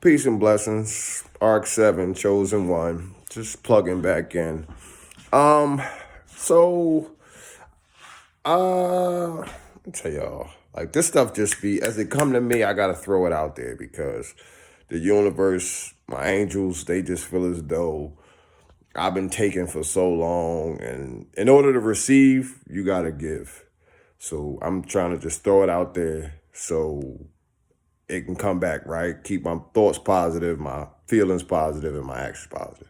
Peace and blessings. Arc 7, Chosen One. Just plugging back in. Um, so let me tell y'all, like this stuff just be as it come to me, I gotta throw it out there because the universe, my angels, they just feel as though I've been taken for so long, and in order to receive, you gotta give. So I'm trying to just throw it out there so it can come back, right? Keep my thoughts positive, my feelings positive, and my actions positive.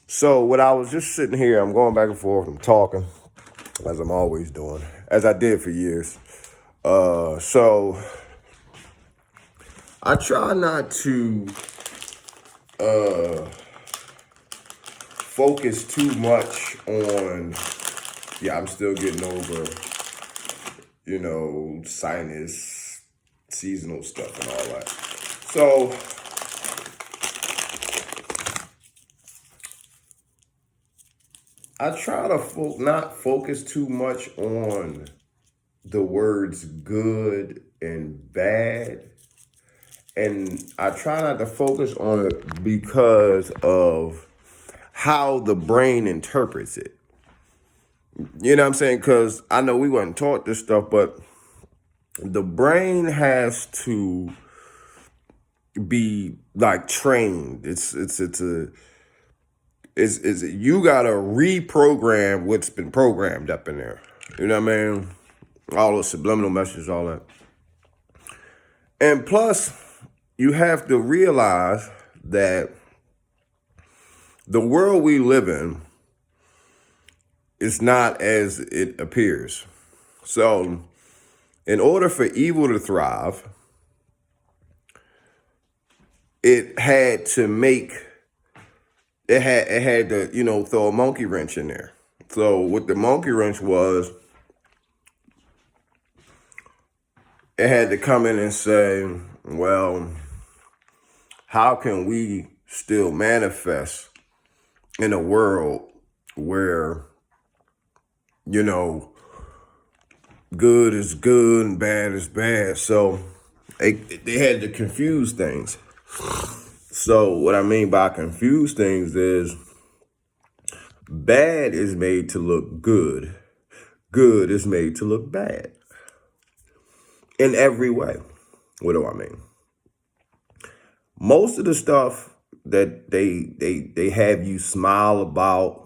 So what I was just sitting here, I'm going back and forth, I'm talking, as I'm always doing, as I did for years. So I try not to focus too much on, yeah, I'm still getting over, sinus, seasonal stuff and all that. So I try to not focus too much on the words good and bad. And I try not to focus on it because of how the brain interprets it. You know what I'm saying? Because I know we weren't taught this stuff, but the brain has to be like trained. It's you gotta reprogram what's been programmed up in there. You know what I mean? All those subliminal messages, all that. And plus, you have to realize that the world we live in is not as it appears. So, in order for evil to thrive, it had to throw a monkey wrench in there. So what the monkey wrench was, it had to come in and say, well, how can we still manifest in a world where, good is good and bad is bad? So they had to confuse things. So what I mean by confuse things is bad is made to look good. Good is made to look bad. In every way. What do I mean? Most of the stuff that they have you smile about,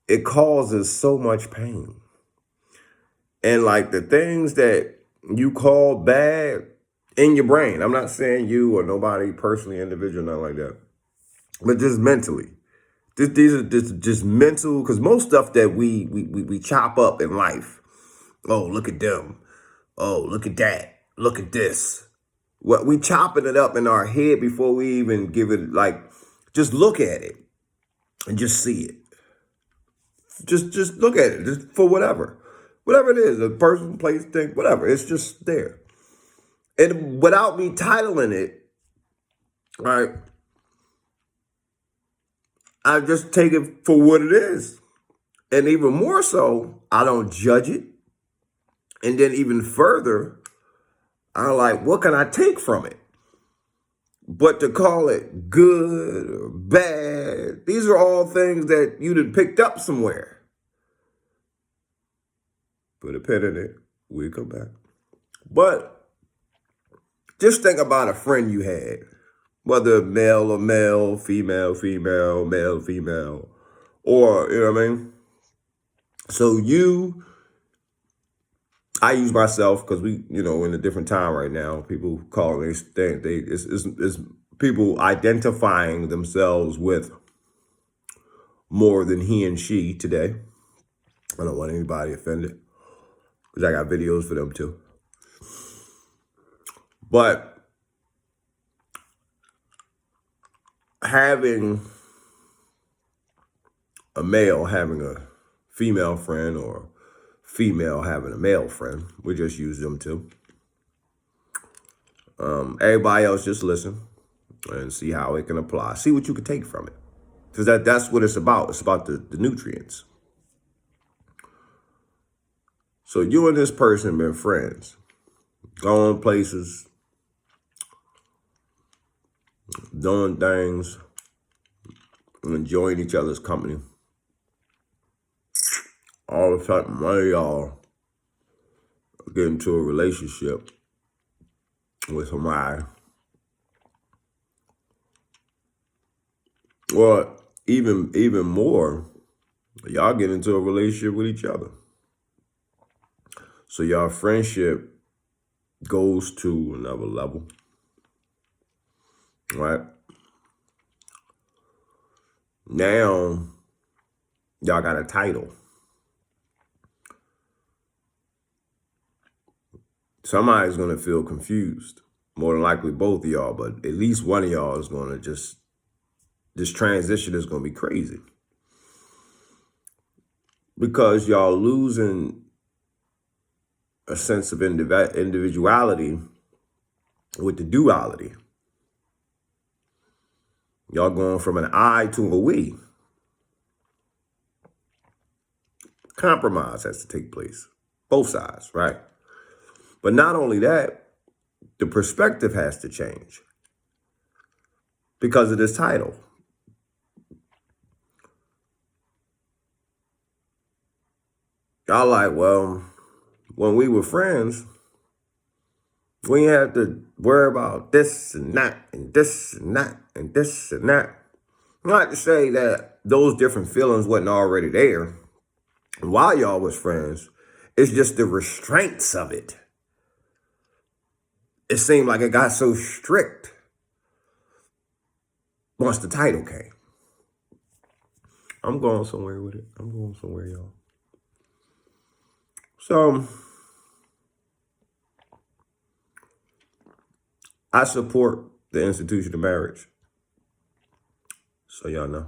it causes so much pain. And like the things that you call bad in your brain, I'm not saying you or nobody personally, individual, nothing like that, but just mentally. These are just mental, because most stuff that we chop up in life, oh, look at them. Oh, look at that. Look at this. What we chopping it up in our head before we even give it, like, just look at it and just see it. Just look at it, just for whatever it is, a person, place, thing, whatever. It's just there. And without me titling it, right, I just take it for what it is. And even more so, I don't judge it. And then even further, I'm like, what can I take from it? But to call it good or bad, these are all things that you'd have picked up somewhere. Put a pin in it. We'll come back. But just think about a friend you had, whether male or male, female, female, male, female, or, you know what I mean? So I use myself because we, in a different time right now. People call it, it's people identifying themselves with more than he and she today. I don't want anybody offended because I got videos for them too. But having a male having a female friend or female having a male friend, we just use them too. Everybody else just listen and see how it can apply. See what you can take from it. Because that's what it's about. It's about the nutrients. So you and this person been friends, going places, doing things, enjoying each other's company. All of a sudden, one of y'all get into a relationship with somebody, or even more, y'all get into a relationship with each other. So y'all friendship goes to another level, right? Now, y'all got a title. Somebody's going to feel confused. More than likely both of y'all, but at least one of y'all is going to this transition is going to be crazy. Because y'all losing a sense of individuality with the duality. Y'all going from an I to a we. Compromise has to take place. Both sides, right? But not only that, the perspective has to change because of this title. Y'all like, well, when we were friends, we didn't have to worry about this and that and this and that and this and that. Not to say that those different feelings wasn't already there while y'all was friends. It's just the restraints of it. It seemed like it got so strict once the title came. I'm going somewhere with it. I'm going somewhere, y'all. So, I support the institution of marriage. So y'all know.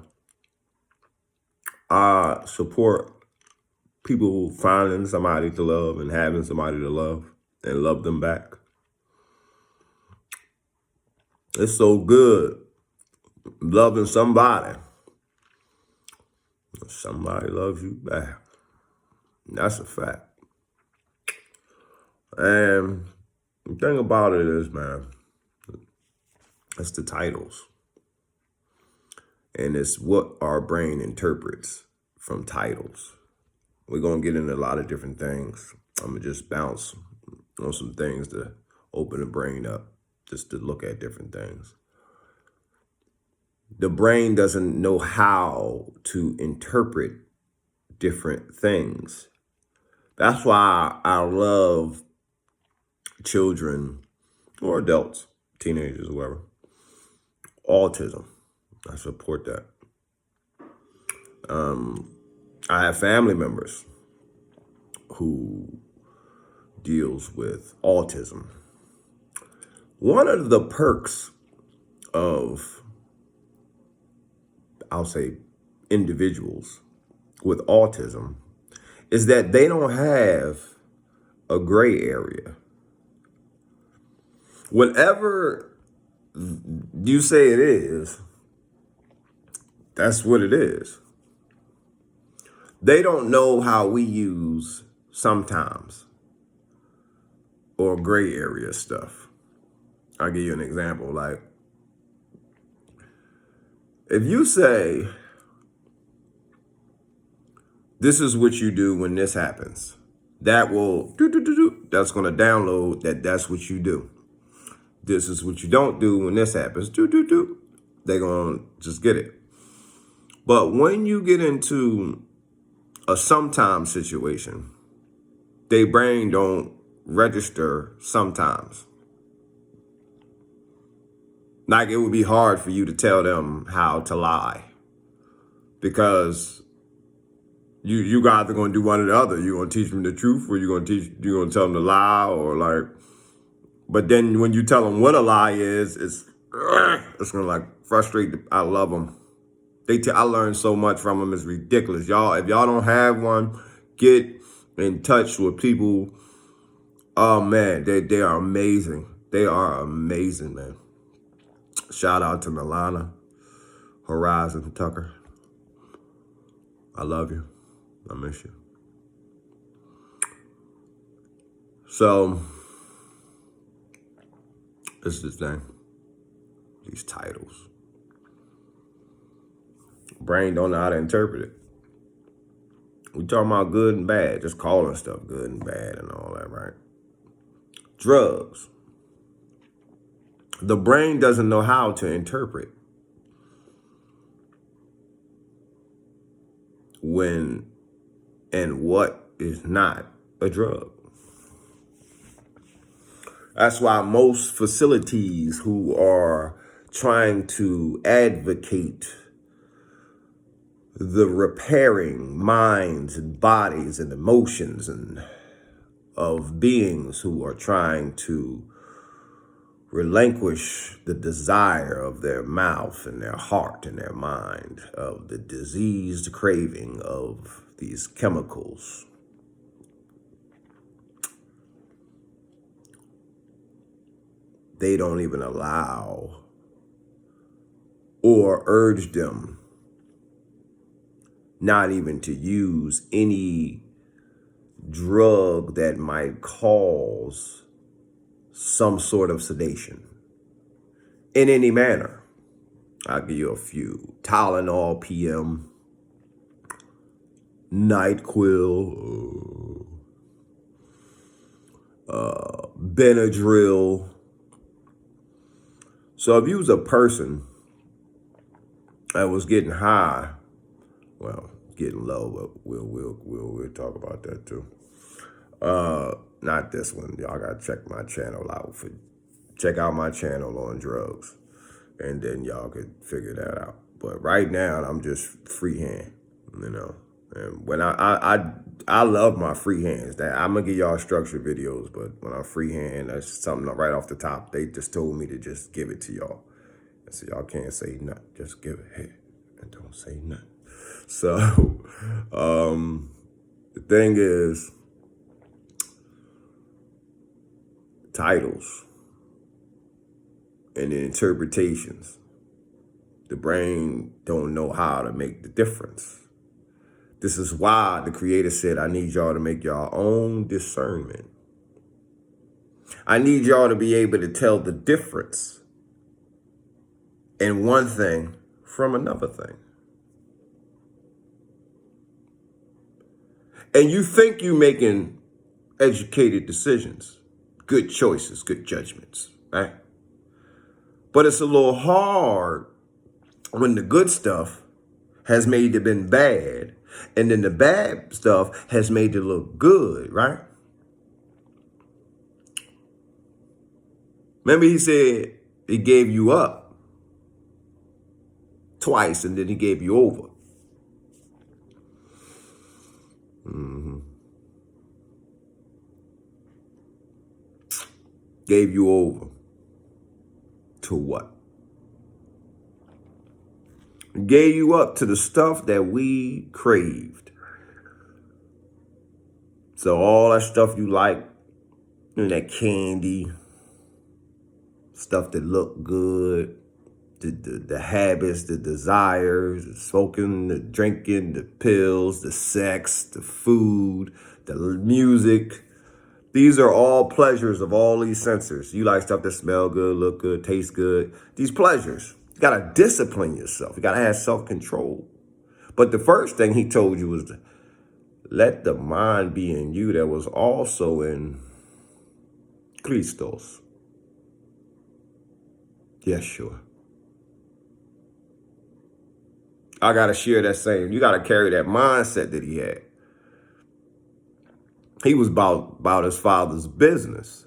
I support people finding somebody to love and having somebody to love and love them back. It's so good loving somebody. Somebody loves you back. That's a fact. And the thing about it is, man, it's the titles. And it's what our brain interprets from titles. We're going to get into a lot of different things. I'm going to just bounce on some things to open the brain up, just to look at different things. The brain doesn't know how to interpret different things. That's why I love children or adults, teenagers, whoever, autism. I support that. I have family members who deals with autism. One of the perks of, I'll say, individuals with autism is that they don't have a gray area. Whatever you say it is, that's what it is. They don't know how we use sometimes or gray area stuff. I'll give you an example. Like, if you say, this is what you do when this happens, that will, that's going to download that's what you do. This is what you don't do when this happens, they're going to just get it. But when you get into a sometimes situation, their brain don't register sometimes. Like, it would be hard for you to tell them how to lie because you either going to do one or the other. You're going to teach them the truth, or you're going to tell them to lie, or like. But then when you tell them what a lie is, it's going to like frustrate. I love them. I learned so much from them. It's ridiculous, y'all. If y'all don't have one, get in touch with people. Oh man, they are amazing. They are amazing, man. Shout out to Milana Horizon Tucker. I love you. I miss you. So, this is the thing. these titles. Brain don't know how to interpret it. We talking about good and bad, just calling stuff good and bad and all that, right? Drugs. The brain doesn't know how to interpret when and what is not a drug. That's why most facilities who are trying to advocate the repairing minds and bodies and emotions and of beings who are trying to relinquish the desire of their mouth and their heart and their mind, of the diseased craving of these chemicals. They don't even allow or urge them not even to use any drug that might cause some sort of sedation in any manner. I'll give you a few. Tylenol PM, NyQuil, Benadryl. So if you was a person that was getting high, well, getting low, but we'll talk about that too. Not this one. Y'all gotta check my channel out check out my channel on drugs, and then y'all could figure that out. But right now, I'm just freehand, you know. And when I love my freehands. That I'm gonna give y'all structured videos, but when I'm freehand, that's something right off the top. They just told me to just give it to y'all, and so y'all can't say nothing. Just give it here and don't say nothing. So, the thing is, titles and the interpretations. The brain don't know how to make the difference. This is why the Creator said, I need y'all to make your own discernment. I need y'all to be able to tell the difference in one thing from another thing. And you think you're making educated decisions, good choices, good judgments, right? But it's a little hard when the good stuff has made it been bad, and then the bad stuff has made it look good, right? Remember he said he gave you up twice, and then he gave you over. Gave you over to what? Gave you up to the stuff that we craved. So all that stuff you like, that candy, stuff that look good, the habits, the desires, the smoking, the drinking, the pills, the sex, the food, the music. These are all pleasures of all these senses. You like stuff that smell good, look good, taste good. These pleasures. You got to discipline yourself. You got to have self-control. But the first thing he told you was to let the mind be in you that was also in Christos. Yeshua. I got to share that same. You got to carry that mindset that he had. He was about his father's business.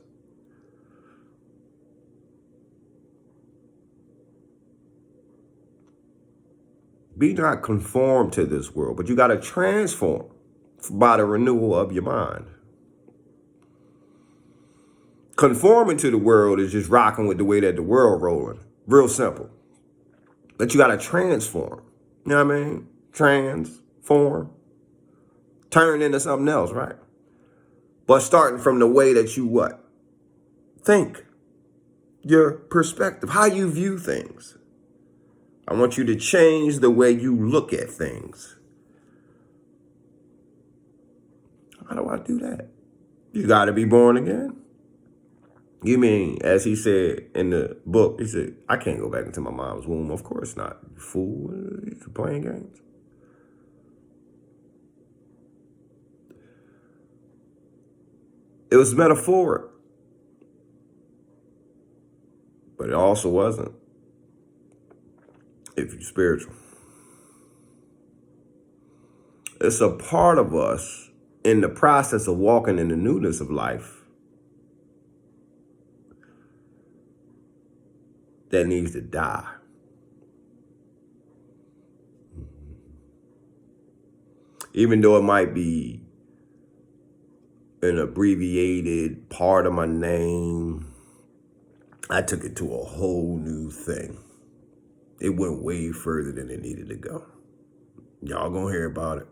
Be not conformed to this world, but you got to transform by the renewal of your mind. Conforming to the world is just rocking with the way that the world rolling. Real simple. But you got to transform. You know what I mean? Transform. Turn into something else, right? But starting from the way that you what? Think. Your perspective. How you view things. I want you to change the way you look at things. How do I do that? You got to be born again. You mean, as he said in the book, he said, I can't go back into my mom's womb. Of course not, you fool. You playing games. It was metaphoric, but it also wasn't if you're spiritual. It's a part of us in the process of walking in the newness of life that needs to die. Even though it might be an abbreviated part of my name, I took it to a whole new thing. It went way further than it needed to go. Y'all gonna hear about it.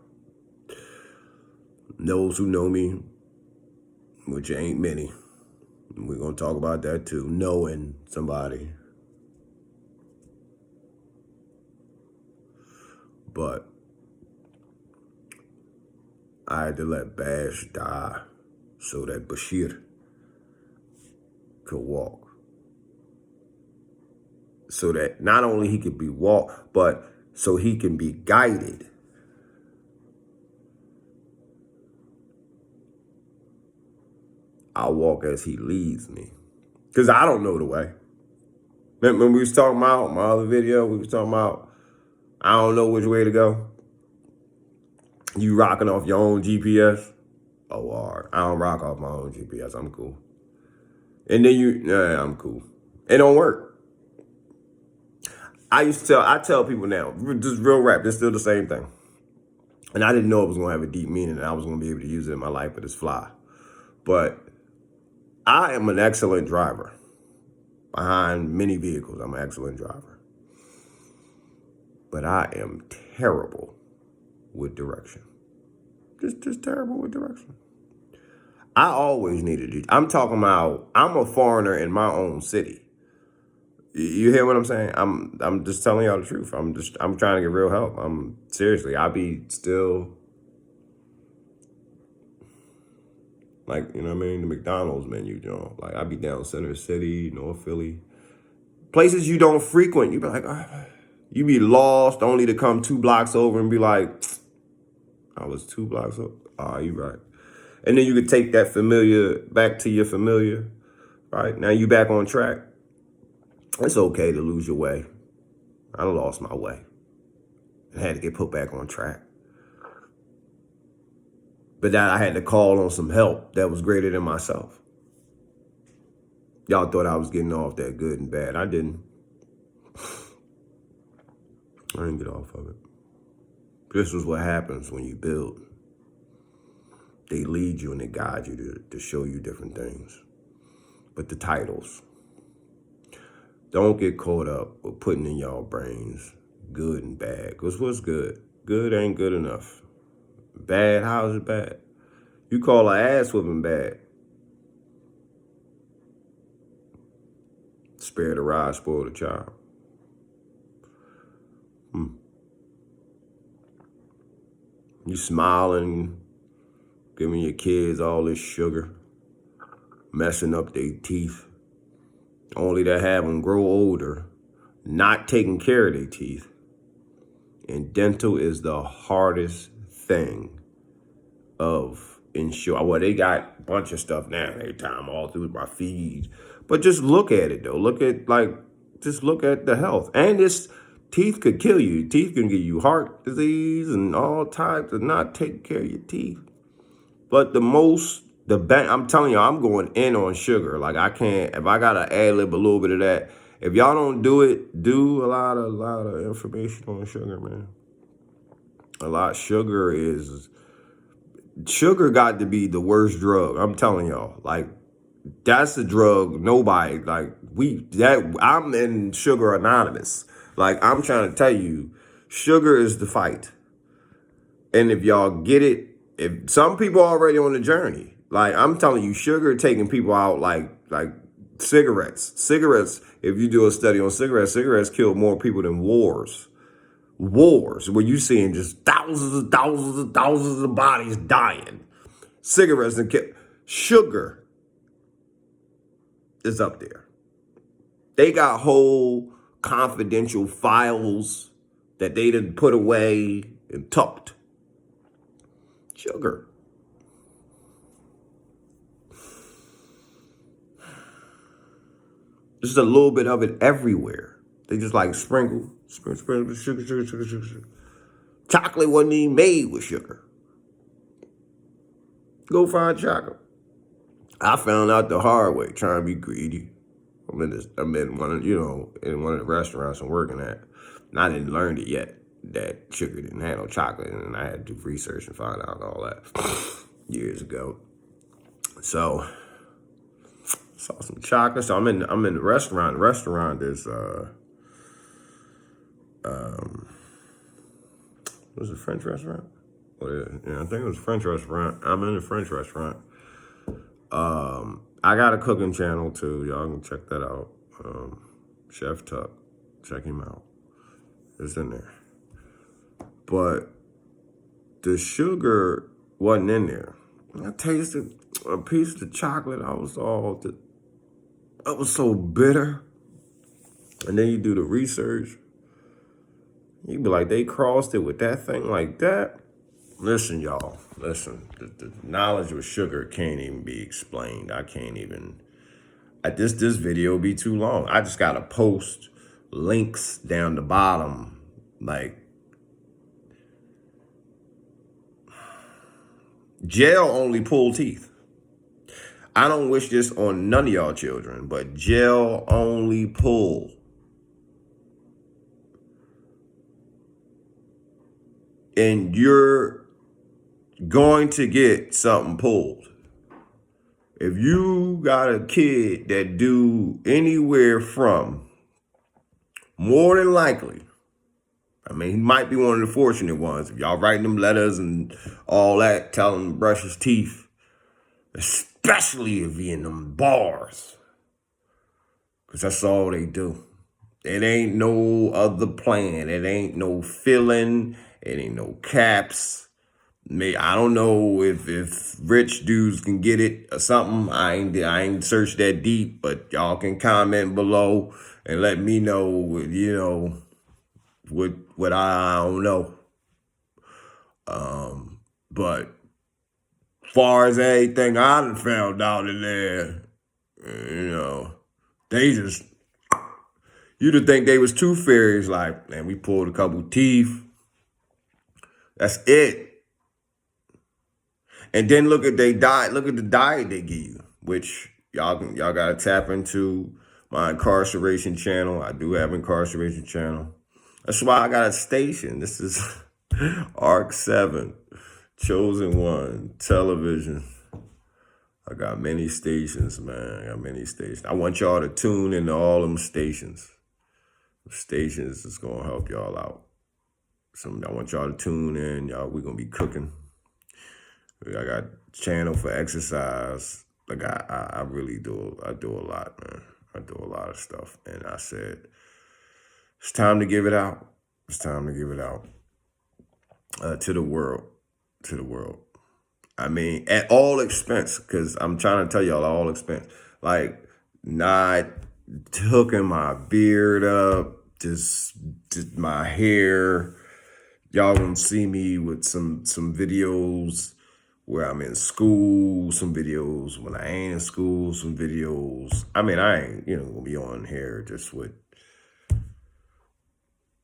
Those who know me, which ain't many, we're gonna talk about that too. Knowing somebody. But I had to let Bash die so that Bashir could walk. So that not only he could be walked, but so he can be guided. I walk as he leads me. Because I don't know the way. When we was talking about my other video, we was talking about I don't know which way to go. You rocking off your own GPS? Oh, all right. I don't rock off my own GPS. I'm cool. And then I'm cool. It don't work. I tell people now, just real rap, it's still the same thing. And I didn't know it was going to have a deep meaning and I was going to be able to use it in my life, but it's fly. But I am an excellent driver. Behind many vehicles, I'm an excellent driver. But I am terrible with direction. Just terrible with direction. I always needed it. I'm talking about, I'm a foreigner in my own city. You hear what I'm saying? I'm just telling y'all the truth. I'm trying to get real help. Seriously, I be still like, you know what I mean? The McDonald's menu, you know, like I be down Center City, North Philly, places you don't frequent. You be like, you be lost only to come 2 blocks over and be like, I was 2 blocks over. You right. And then you could take that familiar back to your familiar, right? Now you back on track. It's okay to lose your way. I lost my way. I had to get put back on track. But that I had to call on some help that was greater than myself. Y'all thought I was getting off that good and bad. I didn't. I didn't get off of it. This is what happens when you build. They lead you and they guide you to show you different things. But the titles. Don't get caught up with putting in y'all brains good and bad. Because what's good? Good ain't good enough. Bad, how is it bad? You call an ass whooping bad. Spare the rod, spoil the child. You smiling, giving your kids all this sugar, messing up their teeth, only to have them grow older, not taking care of their teeth. And dental is the hardest thing of insure. Well, they got a bunch of stuff now every time all through my feed. But just look at it though. Just look at the health. And this teeth could kill you. Teeth can give you heart disease and all types of not taking care of your teeth. But I'm telling you, I'm going in on sugar. Like I can't, if I gotta ad-lib a little bit of that, if y'all don't do it, do a lot of information on sugar, man. Sugar got to be the worst drug. I'm telling y'all, like that's the drug nobody, I'm in Sugar Anonymous. Like I'm trying to tell you, sugar is the fight. And if y'all get it, if some people are already on the journey, like I'm telling you, sugar taking people out like cigarettes. Cigarettes, if you do a study on cigarettes kill more people than wars. Wars, where you seeing just thousands of bodies dying. Cigarettes and sugar. is up there. They got whole confidential files that they didn't put away and tucked. Sugar. There's a little bit of it everywhere. They just like sprinkle sugar. Chocolate wasn't even made with sugar. Go find chocolate. I found out the hard way trying to be greedy. I'm in one of the restaurants I'm working at, and I didn't learn it yet that sugar didn't have no chocolate, and I had to do research and find out all that years ago. So saw some chocolate. So I'm in the restaurant. The restaurant is was it a French restaurant? Yeah, I think it was a French restaurant. I'm in a French restaurant. I got a cooking channel too. Y'all can check that out. Chef Tuck. Check him out. It's in there. But the sugar wasn't in there. I tasted a piece of the chocolate. I was so bitter. And then you do the research. You be like, they crossed it with that thing like that. Listen, y'all. Listen. The knowledge of sugar can't even be explained. I can't even. This video will be too long. I just gotta post links down the bottom. Like, gel only pull teeth. I don't wish this on none of y'all children, but gel only pull. And you're going to get something pulled. If you got a kid that do anywhere from, more than likely, I mean, he might be one of the fortunate ones. If y'all writing them letters and all that, telling him to brush his teeth, especially if he in them bars, because that's all they do. It ain't no other plan. It ain't no filling. It ain't no caps. I don't know if rich dudes can get it or something. I ain't searched that deep, but y'all can comment below and let me know, what I don't know. But far as everything I done found out in there, they just, you'd have think they was tooth fairies. Like, man, we pulled a couple teeth. That's it. And then look at their diet. Look at the diet they give you, which y'all gotta tap into my incarceration channel. I do have incarceration channel. That's why I got a station. This is ARC 7, Chosen One, television. I got many stations, man. I got many stations. I want y'all to tune into all them stations. Stations is gonna help y'all out. So I want y'all to tune in. Y'all, we're gonna be cooking. I got channel for exercise. Like I really do. I do a lot, man. I do a lot of stuff. And I said, it's time to give it out. It's time to give it out to the world. To the world. I mean, at all expense, because I'm trying to tell y'all all expense. Like, not hooking my beard up, just my hair. Y'all gonna see me with some videos where I'm in school, some videos when I ain't in school, some videos. I mean, I ain't, gonna be on here just with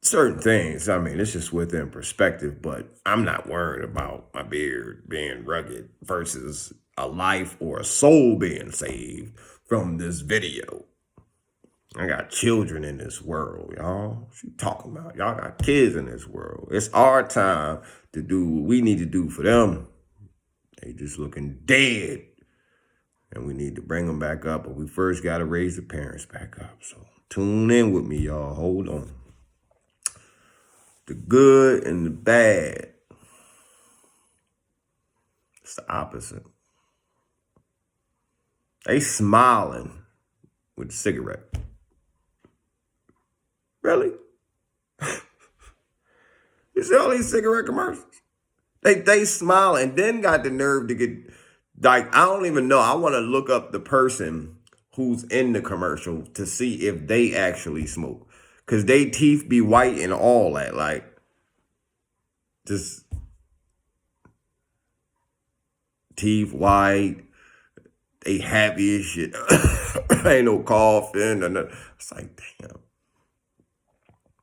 certain things. I mean, it's just within perspective, but I'm not worried about my beard being rugged versus a life or a soul being saved from this video. I got children in this world, y'all. What you talking about? Y'all got kids in this world. It's our time to do what we need to do for them. They just looking dead. And we need to bring them back up. But we first got to raise the parents back up. So tune in with me, y'all. Hold on. The good and the bad. It's the opposite. They smiling with a cigarette. Really? You see all these cigarette commercials? They smile and then got the nerve to get, like, I don't even know. I want to look up the person who's in the commercial to see if they actually smoke. Cause they teeth be white and all that. Like, just teeth white. They happy as shit. Ain't no coughing. It's like, damn.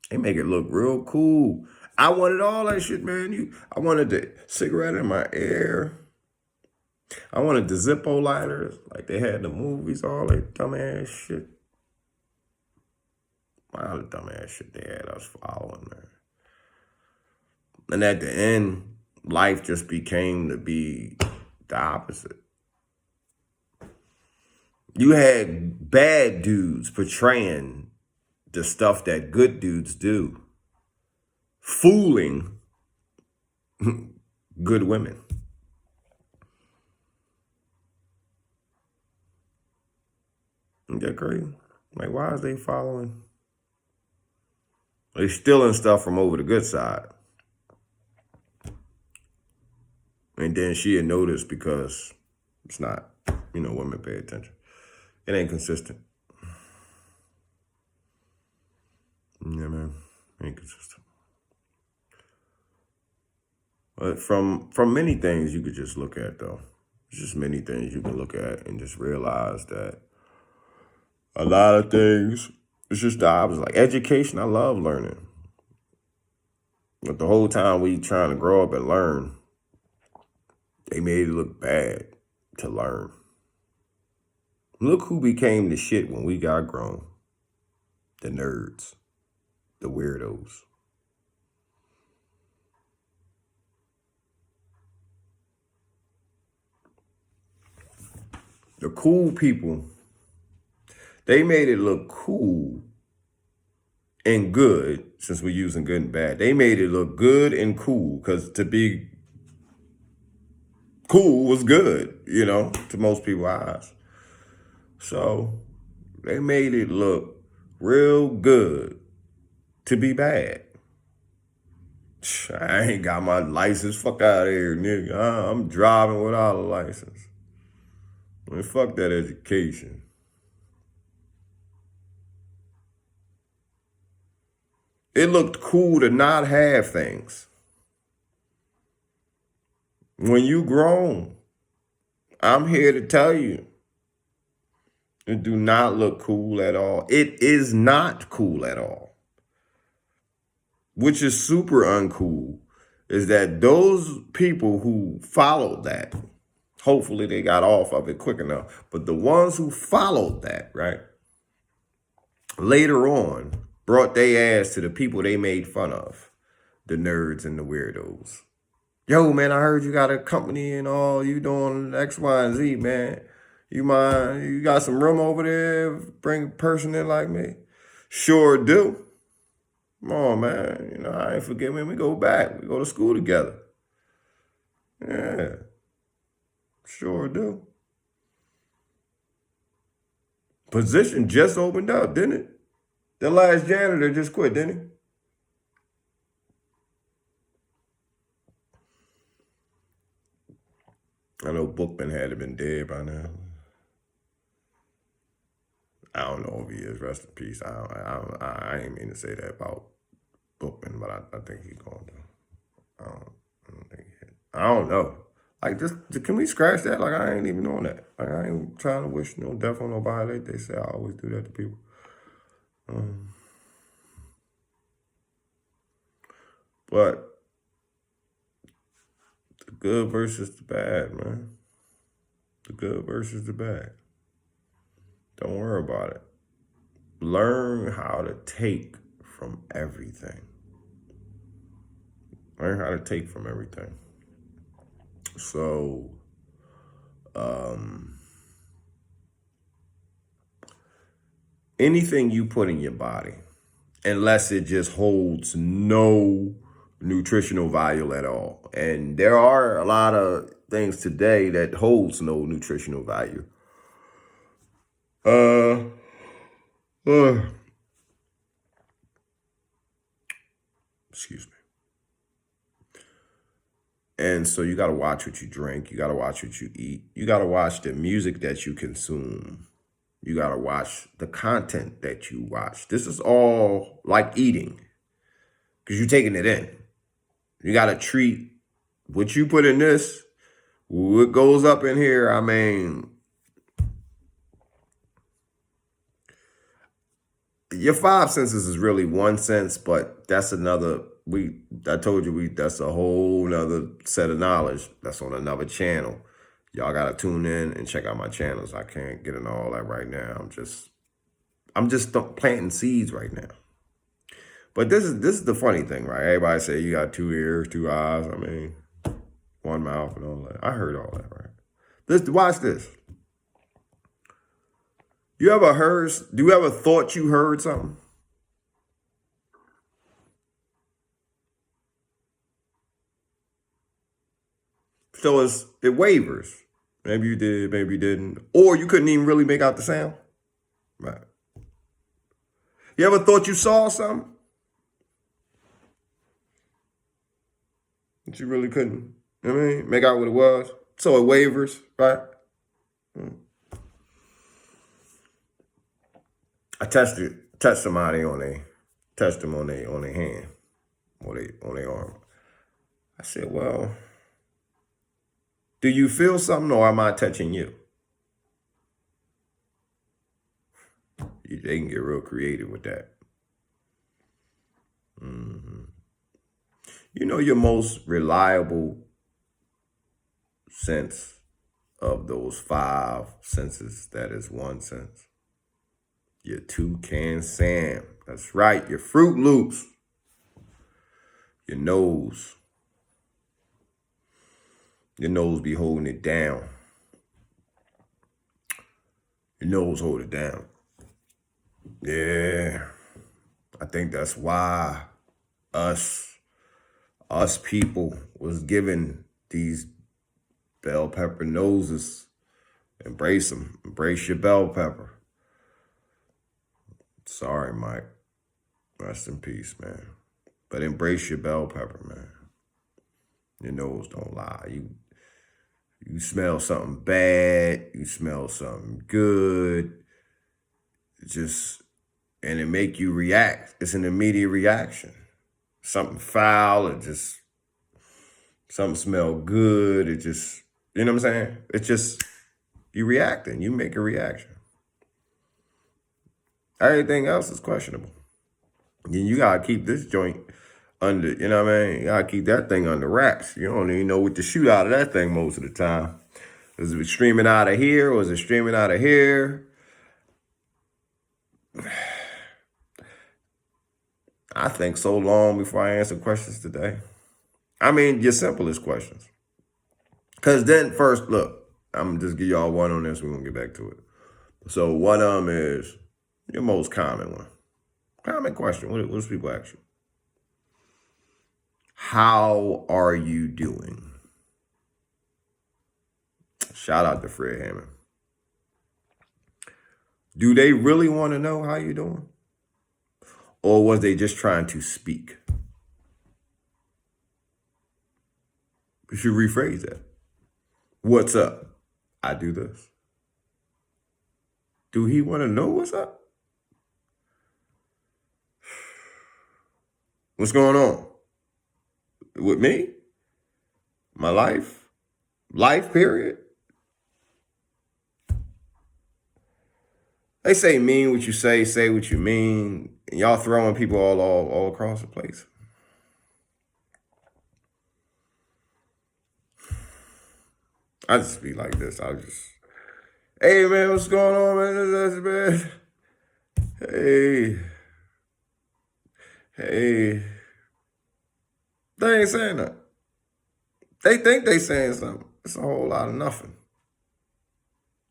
They make it look real cool. I wanted all that shit, man. I wanted the cigarette in my ear. I wanted the Zippo lighters. Like they had the movies, all that dumbass shit. All the dumbass shit they had, I was following, man. And at the end, life just became to be the opposite. You had bad dudes portraying the stuff that good dudes do, fooling good women. Isn't that crazy? Like, why is they following? They stealing stuff from over the good side. And then she had noticed because it's not, women pay attention. It ain't consistent. Yeah, man. Ain't consistent. But from many things you could just look at, though. There's just many things you can look at and just realize that a lot of things, it's just the opposite. Like education, I love learning. But the whole time we trying to grow up and learn, they made it look bad to learn. Look who became the shit when we got grown. The nerds. The weirdos. The cool people, they made it look cool and good, since we're using good and bad. They made it look good and cool, because to be cool was good, to most people's eyes. So they made it look real good to be bad. I ain't got my license. Fuck out of here, nigga. I'm driving without a license. Man, fuck that education. It looked cool to not have things. When you grown, I'm here to tell you, it do not look cool at all. It is not cool at all. Which is super uncool, is that those people who followed that, hopefully they got off of it quick enough, but the ones who followed that, right, later on brought their ass to the people they made fun of, the nerds and the weirdos. Yo, man, I heard you got a company and all, you doing X, Y, and Z, man. You mind, you got some room over there, bring a person in like me? Sure do. Come on, man. I ain't forget when we go back. We go to school together. Yeah. Sure do. Position just opened up, didn't it? The last janitor just quit, didn't he? I know Bookman had been dead by now. I don't know if he is. Rest in peace. I ain't mean to say that about Bookman, but I think he's going to. I don't think he is. I don't know. Like, just can we scratch that? Like, I ain't even on that. Like, I ain't trying to wish no death on nobody. They say I always do that to people. But the good versus the bad, man. The good versus the bad. Don't worry about it. Learn how to take from everything. Learn how to take from everything. So, anything you put in your body, unless it just holds no nutritional value at all. And there are a lot of things today that holds no nutritional value. Excuse me. And so you got to watch what you drink. You got to watch what you eat. You got to watch the music that you consume. You got to watch the content that you watch. This is all like eating because you're taking it in. You got to treat what you put in this, what goes up in here. I mean, your five senses is really one sense, but that's another. I told you that's a whole nother set of knowledge. That's on another channel. Y'all gotta tune in and check out my channels. I can't get into all that right now. I'm just planting seeds right now. But this is the funny thing, right? Everybody say you got 2 ears, 2 eyes. I mean, 1 mouth and all that. I heard all that, right? Watch this. Do you ever thought you heard something? So it wavers. Maybe you did, maybe you didn't. Or you couldn't even really make out the sound. Right. You ever thought you saw something? But you really couldn't, you know what I mean, make out what it was. So it wavers, right? I touched somebody touched them on their hand, on their arm. I said, well, do you feel something or am I touching you? They can get real creative with that. You know your most reliable sense of those 5 senses, that is one sense. Your Toucan Sam. That's right, your Fruit Loops. Your nose. Your nose be holding it down. Your nose hold it down. Yeah. I think that's why us people was given these bell pepper noses. Embrace them. Embrace your bell pepper. Sorry, Mike. Rest in peace, man. But embrace your bell pepper, man. Your nose don't lie. You smell something bad, you smell something good, and it make you react. It's an immediate reaction. Something foul, something smell good, you know what I'm saying? It's just, you reacting, you make a reaction. Everything else is questionable. Then you gotta keep this joint under, you know what I mean? You gotta keep that thing under wraps. You don't even know what to shoot out of that thing most of the time. Is it streaming out of here or is it streaming out of here? I think so long before I answer questions today. I mean, your simplest questions. Because then first, look, I'm going to just give y'all one on this. We're going to get back to it. So one of them is your most common one. Common question. What does people ask you? How are you doing? Shout out to Fred Hammond. Do they really want to know how you're doing? Or was they just trying to speak? You should rephrase that. What's up? I do this. Do he want to know what's up? What's going on? With me? My life? Life period? They say mean what you say what you mean. And y'all throwing people all across the place. I just be like this. Hey man, what's going on, man? Hey. They ain't saying that. They think they saying something. It's a whole lot of nothing.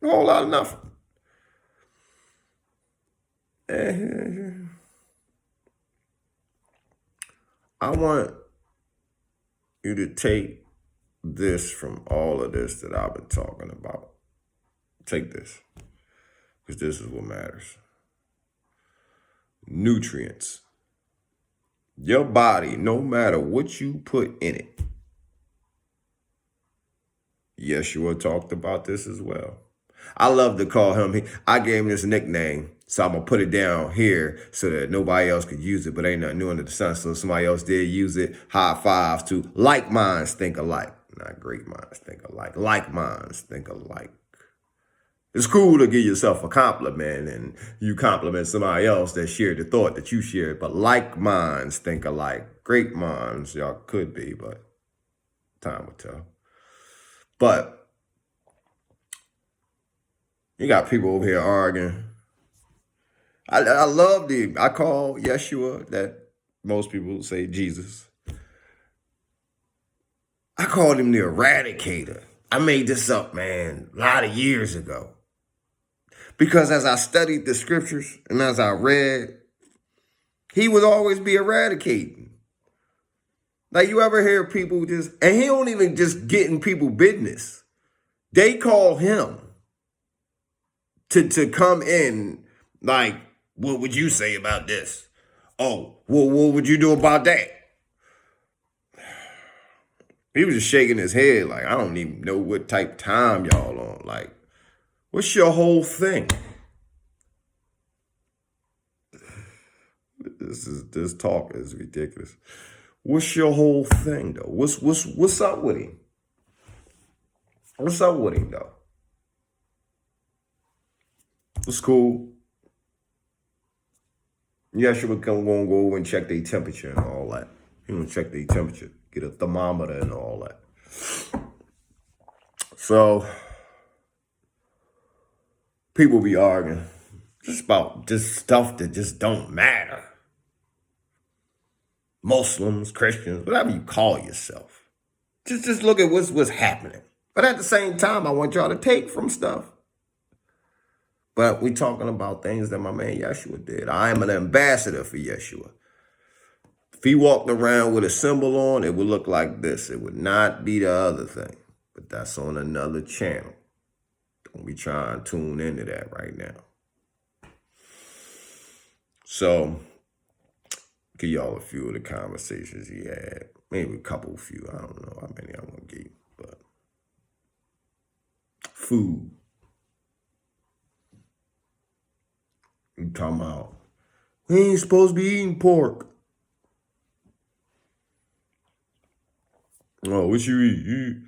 A whole lot of nothing. I want you to take this from all of this that I've been talking about. Take this, because this is what matters. Nutrients. Your body, no matter what you put in it. Yeshua talked about this as well. I love to call him. I gave him this nickname, so I'm gonna put it down here so that nobody else could use it. But ain't nothing new under the sun. So if somebody else did use it, high fives to like minds think alike, not great minds think alike. Like minds think alike. It's cool to give yourself a compliment and you compliment somebody else that shared the thought that you shared. But like minds think alike. Great minds, y'all could be, but time will tell. But you got people over here arguing. I love I call Yeshua, that most people say Jesus. I called him the Eradicator. I made this up, man, a lot of years ago. Because as I studied the scriptures and as I read, he would always be eradicating. Like, you ever hear people just, and he don't even just get in people business. They call him to come in, like, what would you say about this? Oh, well, what would you do about that? He was just shaking his head like, I don't even know what type of time y'all on. Like, what's your whole thing? This talk is ridiculous. What's your whole thing though? What's up with him? What's up with him though? It's cool. Yeshua gonna go over and check their temperature and all that. He gonna check their temperature, get a thermometer and all that. So people be arguing just about just stuff that just don't matter. Muslims, Christians, whatever you call yourself. Just look at what's happening. But at the same time, I want y'all to take from stuff. But we talking about things that my man Yeshua did. I am an ambassador for Yeshua. If he walked around with a symbol on, it would look like this. It would not be the other thing. But that's on another channel. Don't be trying to tune into that right now. So, give y'all a few of the conversations he had. Maybe a few. I don't know how many I'm going to give you. But food. You talking about, we ain't supposed to be eating pork. Oh, what you eat?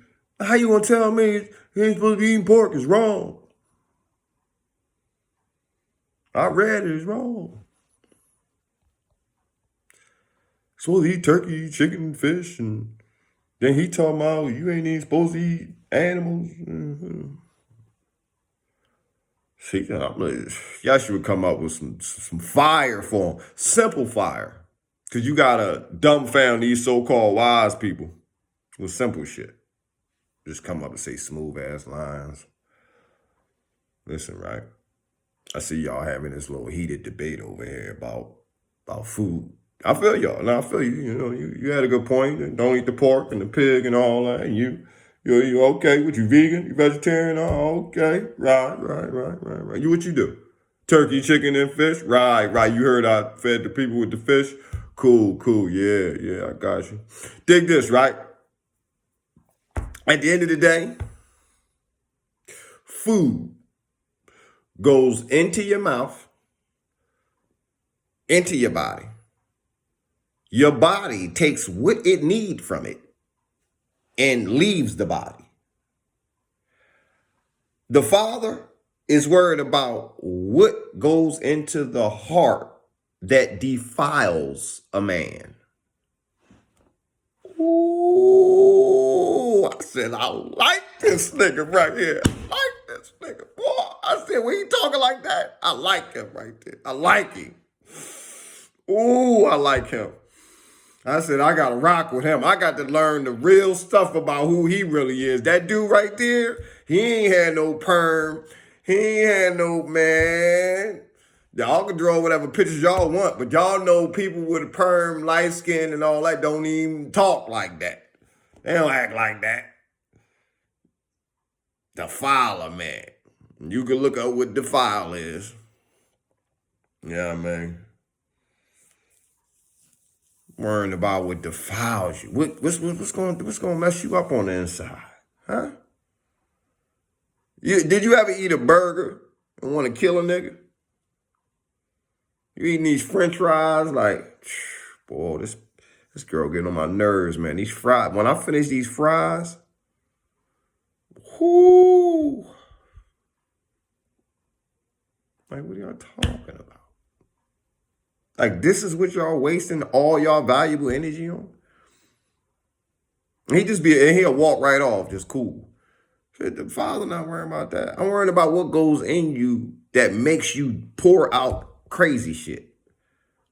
How you gonna tell me you ain't supposed to be eating pork? It's wrong. I read it, it's wrong. Supposed to eat turkey, chicken, fish, and then he talking about you ain't even supposed to eat animals. Mm-hmm. See, y'all should come up with some fire for him. Simple fire. Because you got to dumbfound these so-called wise people with simple shit. Just come up and say smooth-ass lines. Listen, right? I see y'all having this little heated debate over here about food. I feel y'all. Now I feel you. You know, you had a good point. Don't eat the pork and the pig and all that. And you okay? What, you vegan? You vegetarian? Oh, okay. Right. You what you do? Turkey, chicken, and fish? Right. You heard I fed the people with the fish? Cool. Yeah, I got you. Dig this, right? At the end of the day, food goes into your mouth, into your body. Your body takes what it needs from it and leaves the body. The Father is worried about what goes into the heart that defiles a man. Ooh, I said, I like this nigga right here. I like this nigga. Boy, I said, when he talking like that, I like him right there. I like him. Ooh, I like him. I said, I got to rock with him. I got to learn the real stuff about who he really is. That dude right there, he ain't had no perm. He ain't had no, man. Y'all can draw whatever pictures y'all want, but y'all know people with a perm, light skin, and all that don't even talk like that. They don't act like that. Defiler, man. You can look up what defile is. Yeah, man. Worrying about what defiles you. What's going to mess you up on the inside? Huh? Did you ever eat a burger and want to kill a nigga? You eating these French fries like, boy, this girl getting on my nerves, man. These fries. When I finish these fries, whoo. Like, what are y'all talking about? Like, this is what y'all wasting all y'all valuable energy on? He'll walk right off, just cool. The Father not worrying about that. I'm worrying about what goes in you that makes you pour out crazy shit.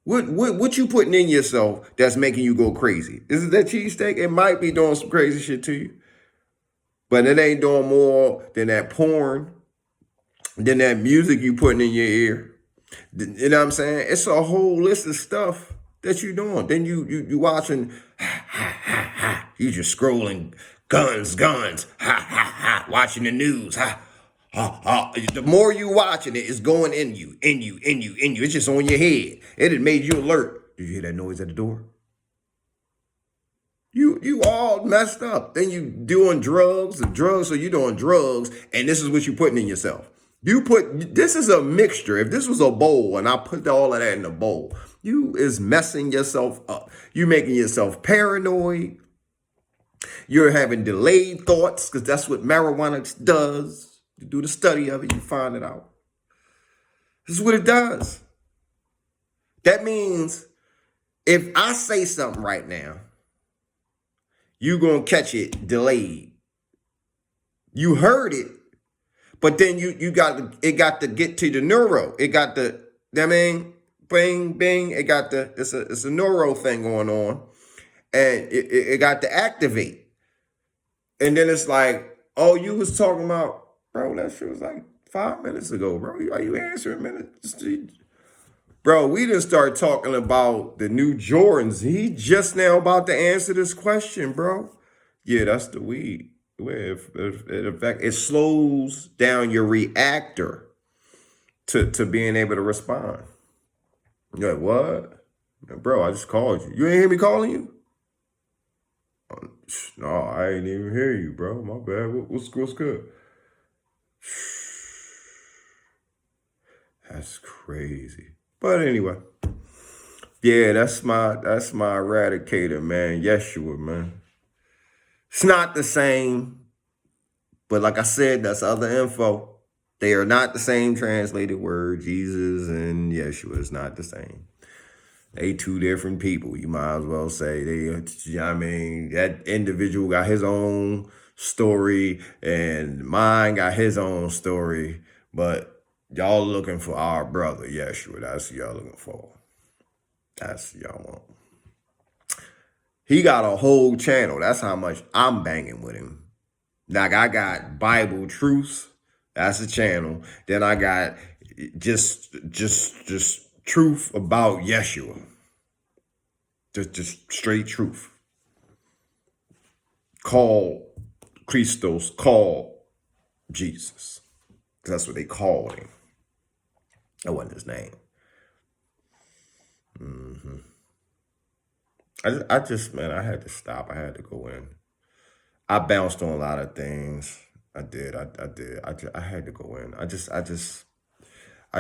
What you putting in yourself that's making you go crazy? Is it that cheesesteak? It might be doing some crazy shit to you. But it ain't doing more than that porn, than that music you putting in your ear. You know what I'm saying? It's a whole list of stuff that you doing. Then you watching, you just scrolling, guns, watching the news, The more you watching it, it's going in you. It's just on your head. It had made you alert. Did you hear that noise at the door? You all messed up. Then you doing drugs, so you doing drugs, and this is what you putting in yourself. This is a mixture. If this was a bowl and I put all of that in a bowl, you is messing yourself up. You making yourself paranoid. You're having delayed thoughts because that's what marijuana does. You do the study of it, you find it out. This is what it does. That means if I say something right now, you're going to catch it delayed. You heard it, but then it got to get to the neuro. It got the, bing, bing. It's a neuro thing going on, and it got to activate. And then it's like, oh, you was talking about, bro, that shit was like 5 minutes ago, bro. Are you answering minutes? Bro, we didn't start talking about the new Jordans. He just now about to answer this question, bro. Yeah, that's the weed. In fact, it slows down your reactor to being able to respond. You're like, what? Bro, I just called you. You ain't hear me calling you? No, I ain't even hear you, bro. My bad. What's good? That's crazy. But anyway, yeah, that's my eradicator, man. Yeshua, man. It's not the same, but like I said, that's other info. They are not the same translated word. Jesus and Yeshua is not the same. They two different people. You might as well say that individual got his own story and mine got his own story, but y'all looking for our brother, Yeshua. That's what y'all looking for. That's what y'all want. He got a whole channel. That's how much I'm banging with him. Like, I got Bible Truths. That's a channel. Then I got just truth about Yeshua. Just straight truth. Call Christos, call Jesus. That's what they called him. That wasn't his name. I had to stop. I had to go in. I bounced on a lot of things. I did. I had to go in. I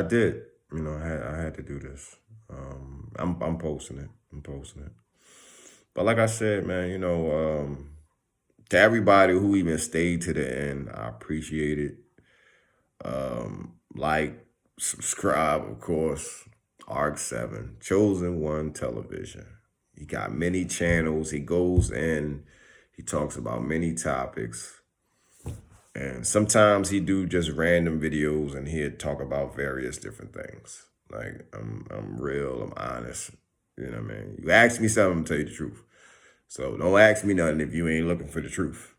did. You know, I had to do this. I'm posting it. But like I said, man, you know, to everybody who even stayed to the end, I appreciate it. Like, subscribe, of course. ARC7, Chosen One Television. He got many channels. He goes in. He talks about many topics. And sometimes he do just random videos and he'd talk about various different things. Like, I'm real, I'm honest. You know what I mean? You ask me something, I'm gonna tell you the truth. So don't ask me nothing if you ain't looking for the truth.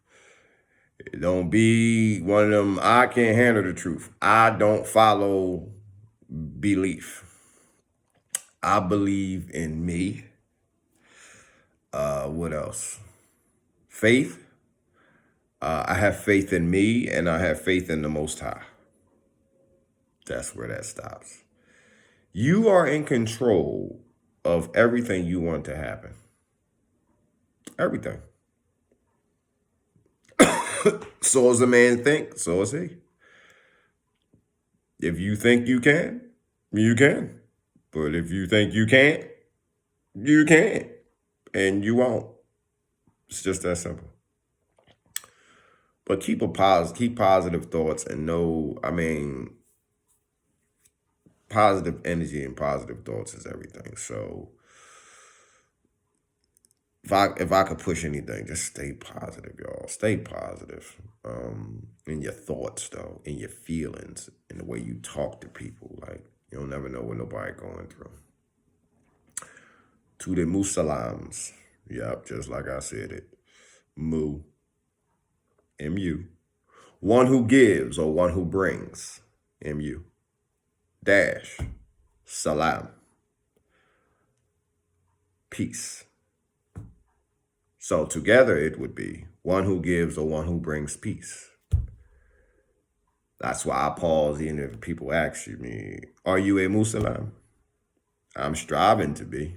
Don't be one of them, I can't handle the truth. I don't follow belief. I believe in me. What else? Faith. I have faith in me and I have faith in the Most High. That's where that stops. You are in control of everything you want to happen. Everything. So as a man think, so is he. If you think you can, you can. But if you think you can't, you can't. And you won't. It's just that simple. But keep positive thoughts and positive energy and positive thoughts is everything. So if I could push anything, just stay positive, y'all. Stay positive. In your thoughts though, in your feelings, in the way you talk to people. Like you'll never know what nobody going through. To the Musalams. Yep, just like I said it. Mu. M-U. One who gives or one who brings. M-U. Dash. Salam. Peace. So together it would be one who gives or one who brings peace. That's why I pause even if people ask me, are you a Muslim? I'm striving to be.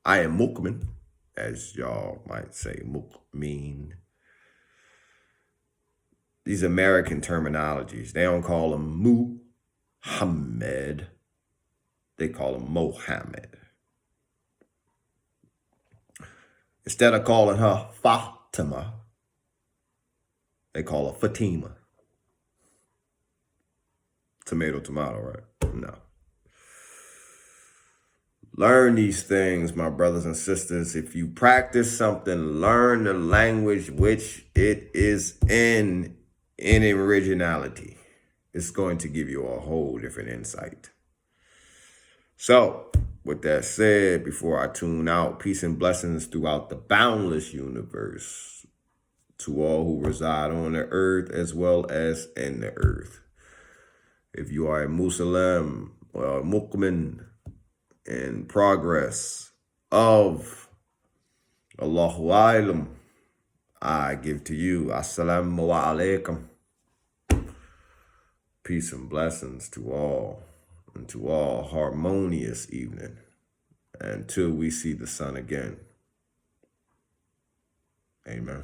I am Mukmin, as y'all might say, Mukmin. These American terminologies, they don't call him Muhammad. They call him Mohammed. Instead of calling her Fatima, they call her Fatima. Tomato, right? No. Learn these things, my brothers and sisters. If you practice something, learn the language which it is in originality. It's going to give you a whole different insight. So, with that said, before I tune out, peace and blessings throughout the boundless universe to all who reside on the earth as well as in the earth. If you are a Muslim or a Mukmin in progress of Allahu Alam, I give to you Assalamu alaikum. Peace and blessings to all, and to all harmonious evening until we see the sun again. Amen.